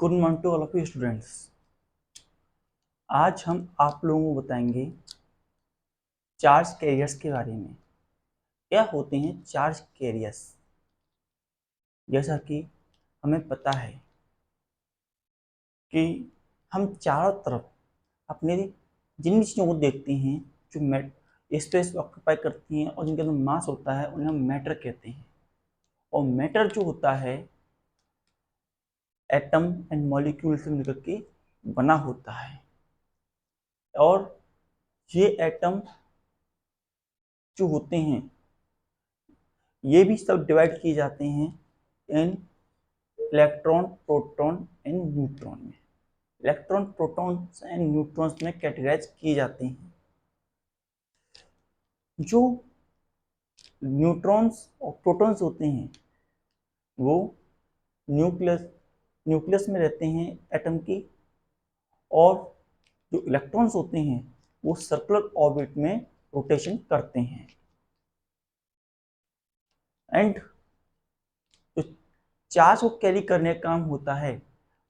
Good morning to all of you students. आज हम आप लोगों को बताएंगे चार्ज कैरियर्स के बारे में। क्या होते हैं चार्ज कैरियर्स? जैसा कि हमें पता है कि हम चारों तरफ अपने जिन चीज़ों को देखते हैं जो स्पेस ऑक्यूपाई करती हैं और जिनके अंदर मास होता है उन्हें हम मैटर कहते हैं। और मैटर जो होता है एटम एंड मॉलिक्यूल से मिलकर के बना होता है। और ये एटम जो होते हैं ये भी सब डिवाइड किए जाते हैं इन इलेक्ट्रॉन, प्रोटॉन एंड न्यूट्रॉन में। इलेक्ट्रॉन, प्रोटॉन्स एंड न्यूट्रॉन्स में कैटेगराइज किए जाते हैं। जो न्यूट्रॉन्स और प्रोटॉन्स होते हैं वो न्यूक्लियस में रहते हैं एटम की, और जो इलेक्ट्रॉन्स होते हैं वो सर्कुलर ऑर्बिट में रोटेशन करते हैं। एंड जो चार्ज को कैरी करने का काम होता है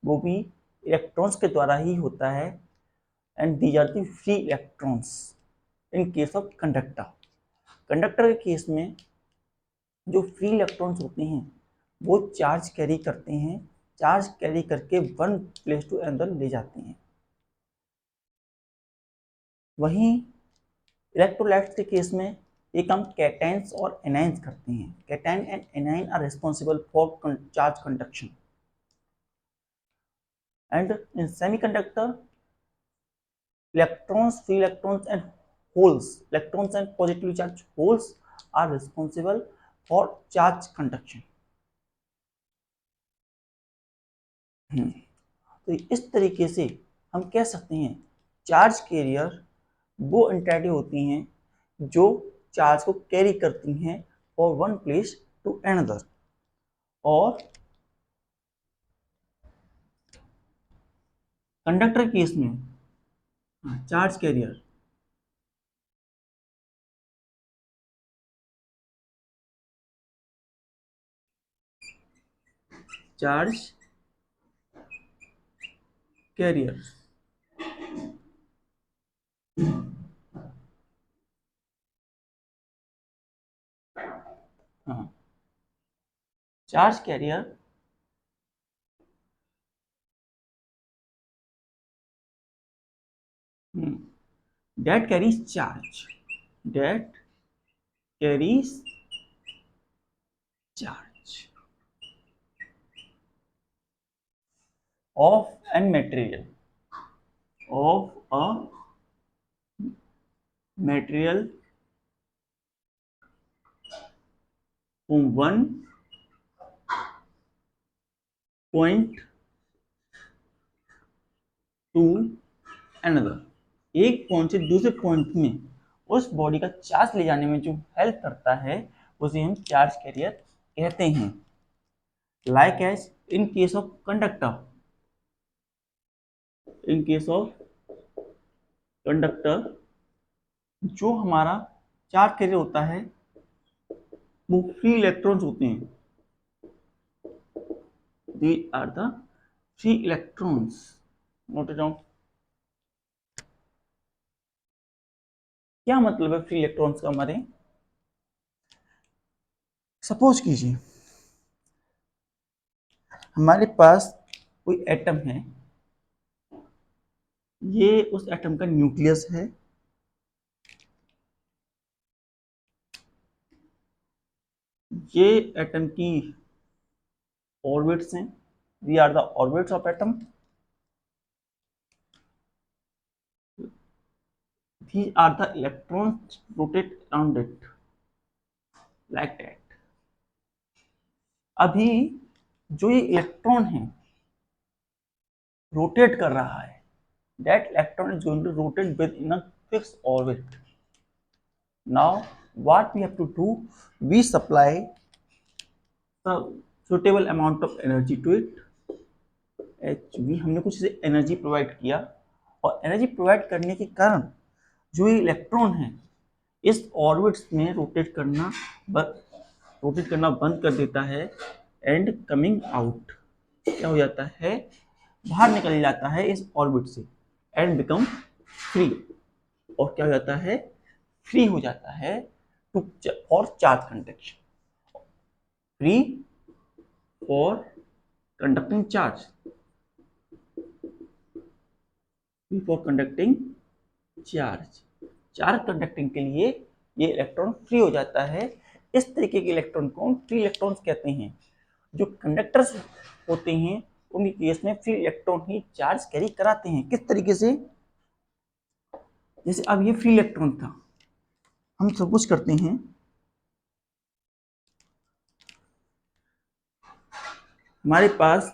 वो भी इलेक्ट्रॉन्स के द्वारा ही होता है। And these are the free electrons in case of conductor. Conductor के केस में जो फ्री इलेक्ट्रॉन्स होते हैं वो चार्ज कैरी करते हैं, चार्ज कैरी करके वन प्लेस टू अनदर ले जाते हैं। वहीं इलेक्ट्रोलाइट्स के केस में ये काम कैटायंस और एनायंस करते हैं। Cation and anion are responsible for charge conduction. And in semiconductor free electrons and electrons and positively charged holes are responsible for charge conduction. तो इस तरीके से हम कह सकते हैं चार्ज कैरियर वो एंटिटी होती हैं जो चार्ज को कैरी करती हैं for one place to another. और कंडक्टर केस में charge carrier charge carrier charge carrier that carries charge of an material from one point to another। एक पॉइंट से दूसरे पॉइंट में उस बॉडी का चार्ज ले जाने में जो हेल्प करता है उसे हम चार्ज कैरियर कहते हैं। Like as in case of conductor, जो हमारा चार्ज कैरियर होता है वो फ्री इलेक्ट्रॉन्स होते हैं। These are the free electrons। Note down. क्या मतलब है फ्री इलेक्ट्रॉन्स का हमारे? सपोज कीजिए हमारे पास कोई एटम है, ये उस एटम का न्यूक्लियस है। ये एटम की ऑर्बिट्स हैं। We are the orbits of atom. These are the electrons rotate around it like that। अभी जो ये इलेक्ट्रॉन है रोटेट कर रहा है, that electron is going to rotate within a fixed orbit। Now what we have to do, we supply the suitable amount of energy to it। हमने कुछ इसे एनर्जी प्रोवाइड किया, और एनर्जी प्रोवाइड करने के कारण जो ये इलेक्ट्रॉन है इस ऑर्बिट्स में रोटेट करना बंद कर देता है। एंड कमिंग आउट क्या हो जाता है? बाहर निकल जाता है इस ऑर्बिट से एंड बिकम फ्री। और क्या हो जाता है, फ्री हो जाता है to for charge conduction, free for conducting charge, free for conducting charge, charge conducting के लिए ये इलेक्ट्रॉन फ्री हो जाता है। इस तरीके के इलेक्ट्रॉन को फ्री इलेक्ट्रॉन्स कहते हैं। जो कंडक्टर्स होते हैं उनके केस में फ्री इलेक्ट्रॉन ही चार्ज कैरी कराते हैं। किस तरीके से, जैसे अब ये फ्री इलेक्ट्रॉन था, हम सपोज करते हैं हमारे पास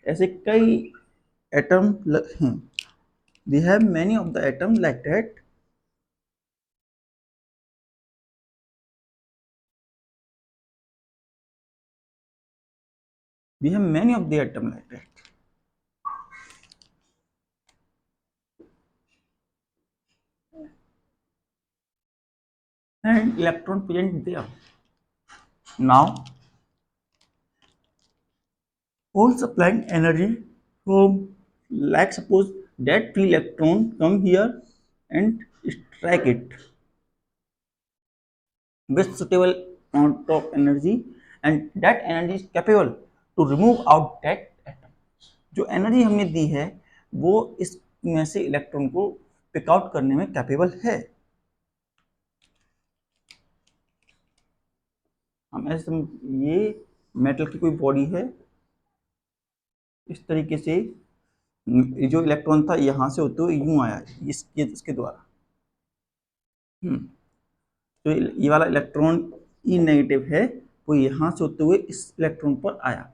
ऐसे कई एटम हैं, we have many of the atom like that, we have many of the atom like that, and electron present there. Now all supplying energy from, like suppose that free electron come here and strike it with suitable amount of energy, and that energy is capable to remove out that atom. जो energy हमने दी है वो इसमें से electron को pick out करने में capable है। हम ऐसे, ये मेटल की कोई बॉडी है, इस तरीके से जो इलेक्ट्रॉन था यहां से होते हुए यूं आया इसके द्वारा, तो ये वाला इलेक्ट्रॉन ई नेगेटिव है, वो यहां से होते हुए इस इलेक्ट्रॉन पर आया।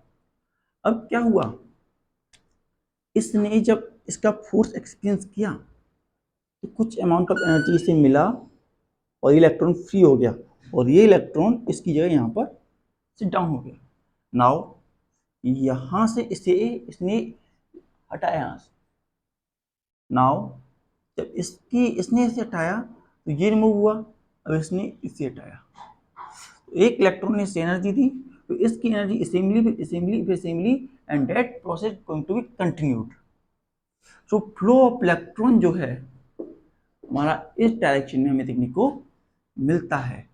अब क्या हुआ, इसने जब इसका फोर्स एक्सपीरियंस किया तो कुछ अमाउंट ऑफ एनर्जी इसे मिला और इलेक्ट्रॉन फ्री हो गया, और ये इलेक्ट्रॉन इसकी जगह यहाँ पर सिट डाउन हो गया। नाउ यहाँ से इसे इसने हटाया यहाँ से। नाउ जब इसने इसे हटाया तो ये रिमूव हुआ, अब इसने इसे हटाया, तो एक इलेक्ट्रॉन ने इसे एनर्जी दी, तो इसकी एनर्जी इसे मिली, फिर इसे मिली, फिर इसे मिली, and that process going to be continued. So flow of electron जो है हमारा इस डायरेक्शन में हमें देखने को मिलता है।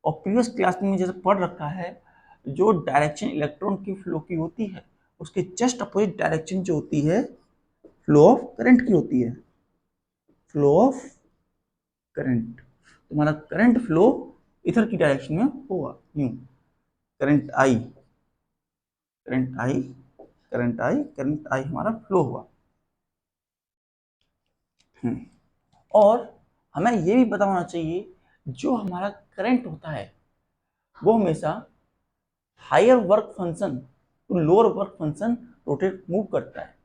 और प्रीवियस क्लास में जैसे पढ़ रखा है, जो डायरेक्शन इलेक्ट्रॉन की फ्लो की होती है उसके जस्ट अपोजिट डायरेक्शन जो होती है फ्लो ऑफ करंट की होती है, फ्लो ऑफ करंट। तुम्हारा करंट फ्लो इधर की डायरेक्शन में होगा, यूं current I, current I, current I, current I हमारा फ्लो हुआ। और हमें ये भी पता होना चाहिए जो हमारा करंट होता है वो हमेशा higher work function to lower work function rotate move करता है।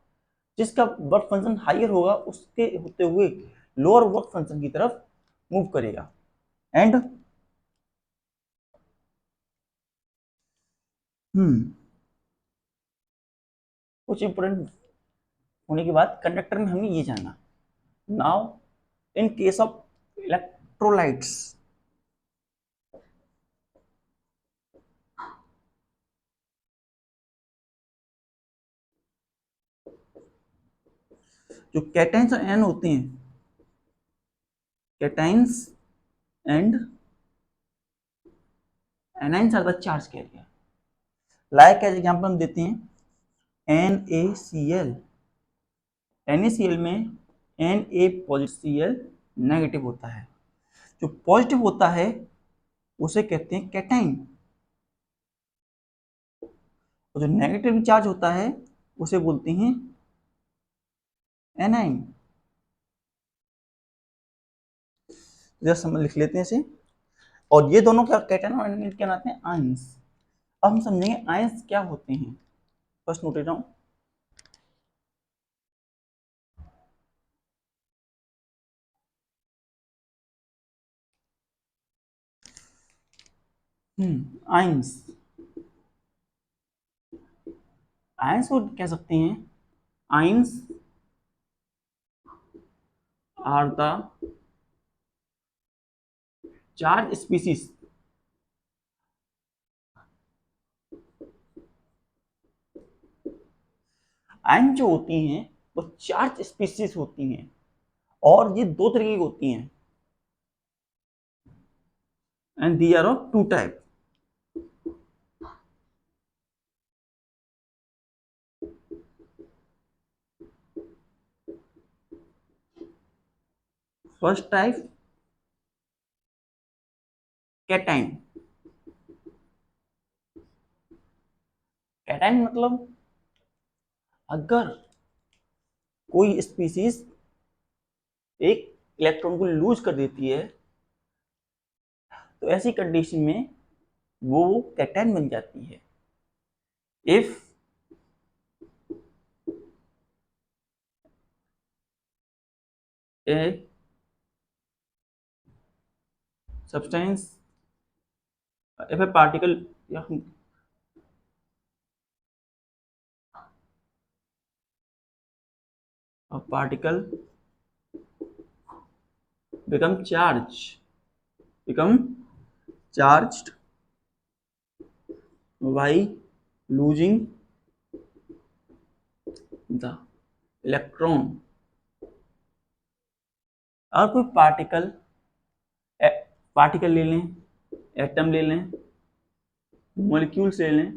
जिसका वर्क फंक्शन हायर होगा उसके होते हुए लोअर वर्क फंक्शन की तरफ मूव करेगा। एंड कुछ इंपोर्टेंट होने के बाद कंडक्टर में हमने ये जाना। Now in case of electrolytes, जो कैटाइंस और एन होते हैं, cations and anions are the charge carrier. Like as example हम देते हैं NaCl, NaCl में Na पॉजिटिव, Cl नेगेटिव होता है। जो पॉजिटिव होता है उसे कहते हैं कैटाइन, और जो नेगेटिव चार्ज होता है उसे बोलते हैं एनाइन। जरा समझ लिख लेते हैं इसे। और ये दोनों क्या, कैटाइन और एनाइन क्या कहलाते हैं, आयंस। अब हम समझेंगे आयंस क्या होते हैं। First note down, ions, ions को कह सकते हैं, ions are the charge species ion जो होती हैं वो चार्ज स्पीसीज होती हैं और ये दो तरीके की होती हैं and they are of two type. First type cation. Cation मतलब अगर कोई स्पीसीज एक इलेक्ट्रॉन को लूज कर देती है तो ऐसी कंडीशन में वो कैटाइन बन जाती है. If A substance if a particle या a particle become charged by losing the electron. और कोई पार्टिकल ले लें, एटम ले लें, मॉलिक्यूल्स ले लें,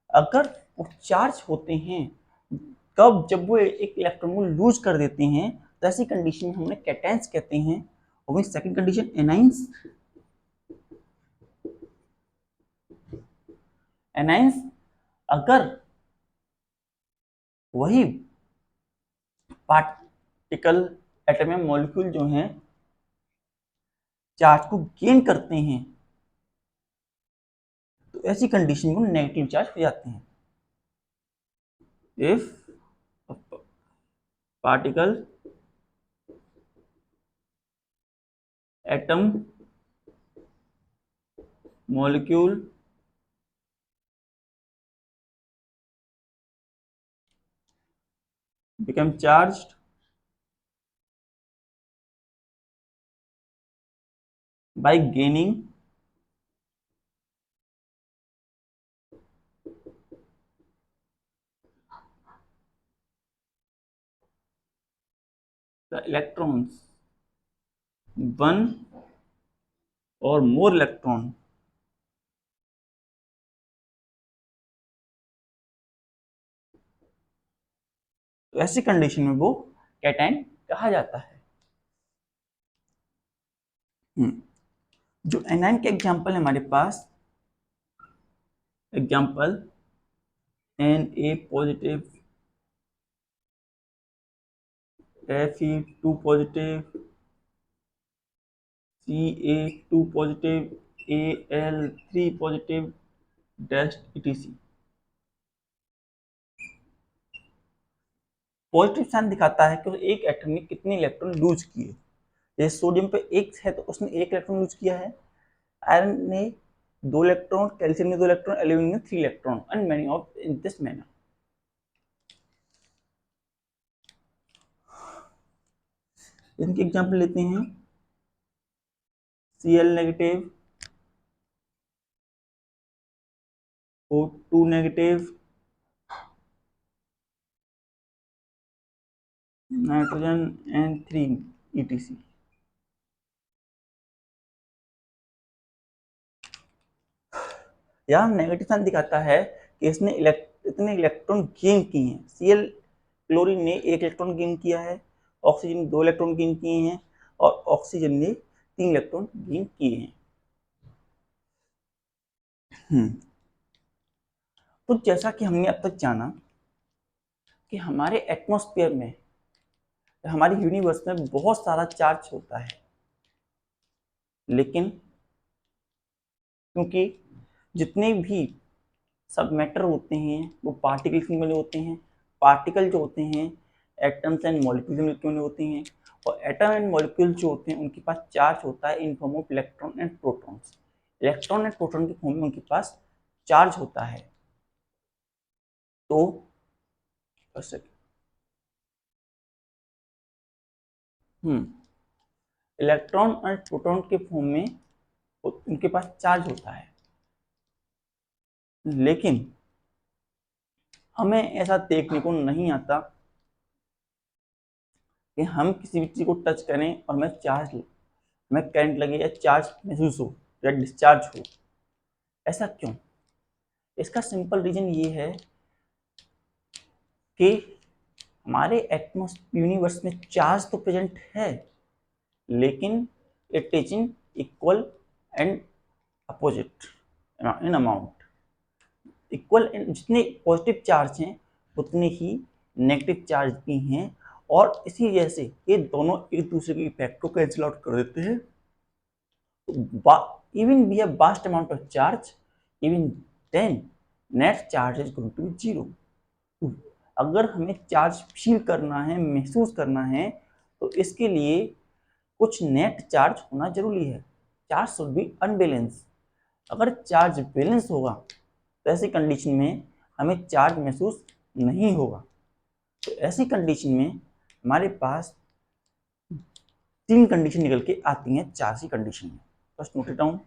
अगर वो चार्ज होते हैं कब, जब वो एक इलेक्ट्रॉन को लूज कर देते हैं तो ऐसी कंडीशन में हमने कैटायंस कहते हैं. और वही सेकंड कंडीशन एनाइंस. एनाइंस अगर वही पार्टिकल एटम या मॉलिक्यूल जो हैं चार्ज को गेन करते हैं तो ऐसी कंडीशन को नेगेटिव चार्ज हो जाते हैं. If particle atom molecule become charged by gaining the electrons, one or more electron, तो ऐसी कंडीशन में वो कैटायन कहा जाता है. जो एनायन के एग्जांपल है हमारे पास, example Na positive, Fe2 positive, Ca2 positive, Al3 positive, dash etc. Positive sign दिखाता है कि एक एटम ने कितने इलेक्ट्रॉन लूज किए. जैसे सोडियम पे एक है तो उसने एक इलेक्ट्रॉन लूज किया है, आयरन ने 2 इलेक्ट्रॉन, कैल्शियम ने 2 इलेक्ट्रॉन, एल्यूमिनियम ने 3 electron and many of in this manner. इनके एग्जांपल लेते हैं. Cl negative, O2 negative, nitrogen N3 etc. यहाँ नेगेटिव साइन दिखाता है कि इसने इतने इलेक्ट्रॉन गेन किए हैं. Cl क्लोरीन ने 1 इलेक्ट्रॉन गेन किया है, ऑक्सीजन ने 2 इलेक्ट्रॉन गेन किए हैं और ऑक्सीजन ने 3 इलेक्ट्रॉन गेन किए हैं. तो जैसा कि हमने अब तक जाना कि हमारे एटमॉस्फेयर में, हमारे यूनिवर्स में बहुत सारा चार्ज होता है, लेकिन क्योंकि जितने भी सब मैटर होते हैं वो पार्टिकल्स में बने होते हैं. पार्टिकल जो होते हैं एटम्स एंड मॉलिक्यूल्स में बने होते हैं और एटम एंड मॉलिक्यूल जो होते हैं उनके पास चार्ज होता है in form of electron and protons. Electron and proton के फॉर्म में उनके पास चार्ज होता है. तो इलेक्ट्रॉन और प्रोटॉन के फॉर्म में उनके पास चार्ज होता है. लेकिन हमें ऐसा देखने को नहीं आता कि हम किसी भी चीज को टच करें और हमें करंट लगे या चार्ज महसूस हो या डिस्चार्ज हो। ऐसा क्यों? इसका सिंपल रीजन ये है कि हमारे एटमॉस्फेयर यूनिवर्स में चार्ज तो प्रेजेंट है, लेकिन it is in equal and opposite in amount. Equal जितने पॉजिटिव चार्ज हैं उतने ही नेगेटिव चार्ज भी हैं, और इसी वजह से ये दोनों एक दूसरे के इफेक्ट को कैंसिल आउट कर देते हैं। even we have vast amount of charge, even then net charge is going to be zero। अगर हमें चार्ज फील करना है, महसूस करना है, तो इसके लिए कुछ नेट चार्ज होना जरूरी है। Charge should be unbalance. अगर चार्ज बैलेंस होगा तो ऐसी कंडीशन में हमें चार्ज महसूस नहीं होगा। तो ऐसी कंडीशन में हमारे पास तीन कंडीशन निकल के आती हैं चार्ज की कंडीशन में। First note it down.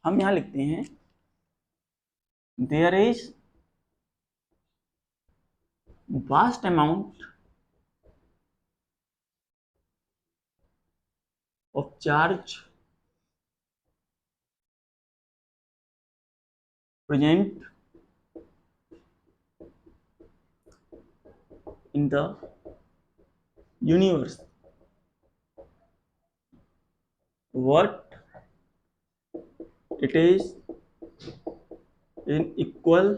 हम यहां लिखते हैं there is vast amount of charge present in the universe, what it is in equal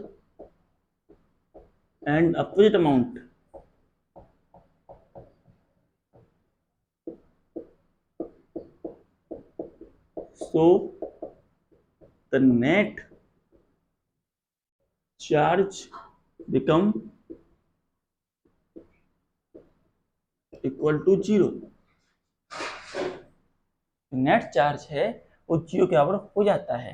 and opposite amount, so the net charge become equal to zero। Net charge है वो zero के बराबर हो जाता है।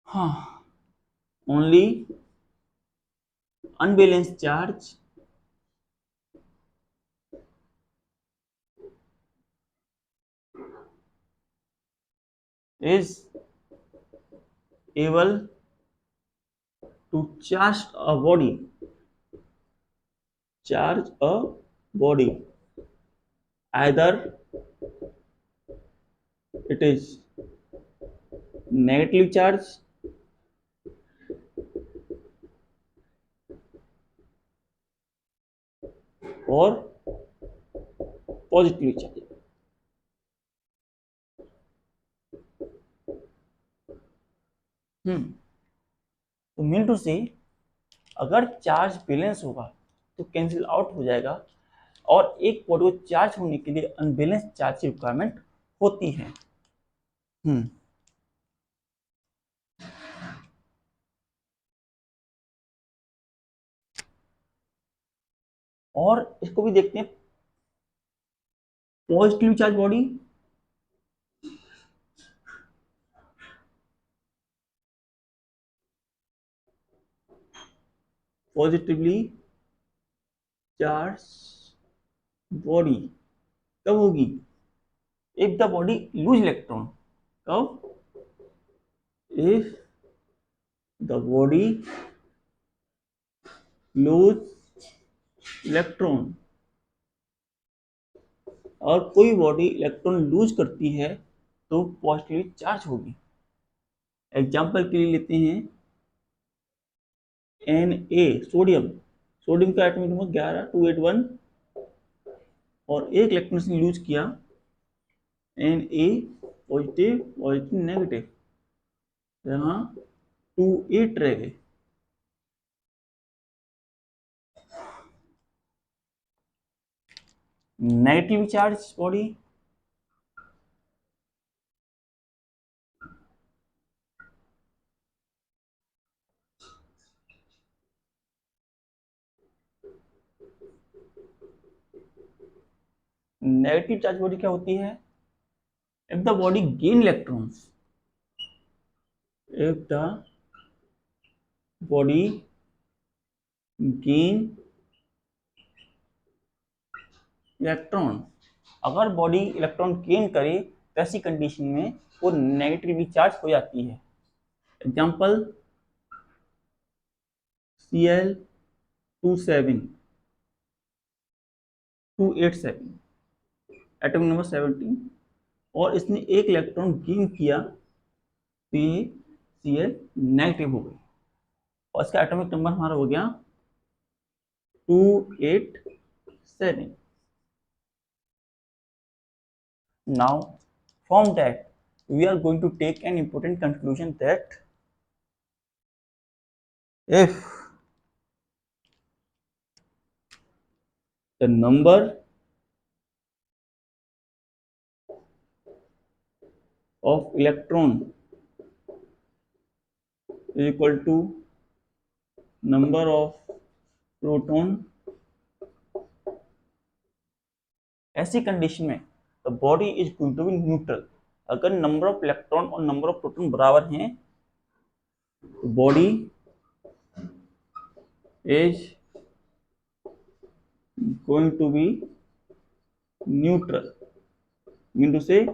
हाँ, only unbalance charge is able to charge a body either it is negatively charged or positively charged। तो mean to से अगर चार्ज बैलेंस होगा तो कैंसिल आउट हो जाएगा, और एक बॉडी को चार्ज होने के लिए अनबैलेंस चार्ज की रिक्वायरमेंट होती है। और इसको भी देखते हैं positive charge body. Positively charged body कब होगी? If the body lose electron. कब? If the body lose electron. और कोई बॉडी इलेक्ट्रॉन लूज करती है तो पॉजिटिवली चार्ज होगी। एग्जाम्पल के लिए लेते हैं Na, सोडियम का एटॉमिक नंबर 11 281, और एक इलेक्ट्रॉन से लूज किया Na पॉजिटिव पॉजिटिव नेगेटिव, यहाँ 2 8 रह गए। नेगेटिव चार्ज बॉडी क्या होती है? If the body gain electrons, if the body gain electron, अगर बॉडी इलेक्ट्रॉन गेन करे तो ऐसी कंडीशन में वो नेगेटिवली चार्ज हो जाती है। एग्जाम्पल Cl27 287 एटम नंबर 17 और इसने एक इलेक्ट्रॉन गेन किया तो ये Cl नेगेटिव हो गई और इसका एटॉमिक नंबर हमारा हो गया 287। Now from that we are going to take an important conclusion that if the number of electron is equal to number of proton, ऐसी कंडीशन में the body is going to be neutral। अगर number of electron और number of proton बराबर हैं तो body is going to be neutral, mean to say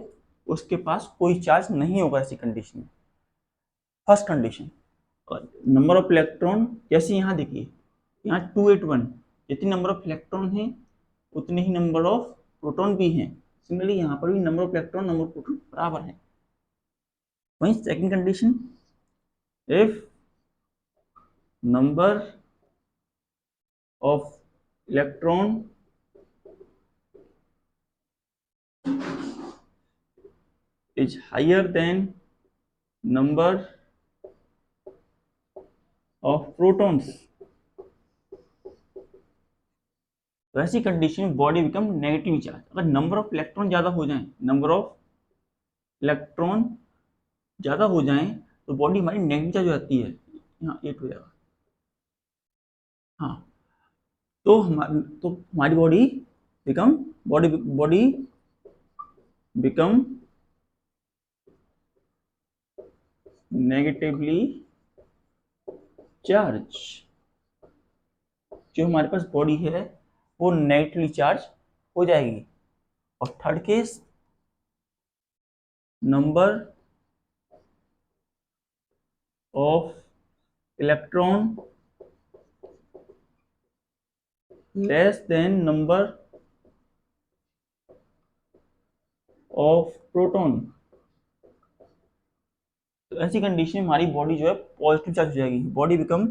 उसके पास कोई charge नहीं होगा ऐसी कंडीशन में। First condition, number of electron जैसे यहाँ देखिए यहाँ 281, जितनी नंबर ऑफ इलेक्ट्रॉन हैं उतने ही नंबर ऑफ प्रोटॉन भी हैं। सिमिलरली यहाँ पर भी number of electron number of proton बराबर हैं। वहीं second condition, if number of electron is higher than number of protons, तो ऐसी कंडीशन में बॉडी बिकम नेगेटिव चार्ज। अगर नंबर ऑफ इलेक्ट्रॉन ज्यादा हो जाए, नंबर ऑफ इलेक्ट्रॉन ज्यादा हो जाए तो बॉडी हमारी नेगेटिव चार्ज हो जाती है। यहाँ 8 हो जाएगा। हाँ, तो हमारी बॉडी बिकम नेगेटिवली चार्ज। जो हमारे पास बॉडी है वो नेगेटिवली चार्ज हो जाएगी। और third case, number of electron less than number of proton, तो ऐसी कंडीशन में हमारी बॉडी जो है पॉजिटिव चार्ज हो जाएगी। Body become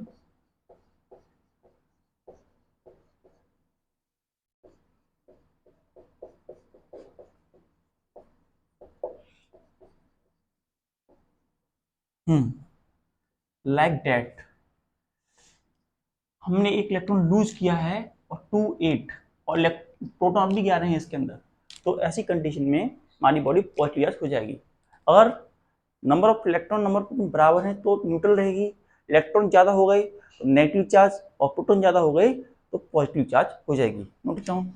like that. हमने एक इलेक्ट्रॉन लूज किया है और 28 और प्रोटॉन भी जा रहे हैं इसके अंदर, तो ऐसी कंडीशन में हमारी बॉडी पॉजिटिव चार्ज हो जाएगी। अगर number of electron number proton बराबर है तो न्यूट्रल रहेगी। इलेक्ट्रॉन ज्यादा हो गए तो नेगेटिव चार्ज और प्रोटॉन ज्यादा हो गए तो पॉजिटिव चार्ज हो जाएगी। Note down.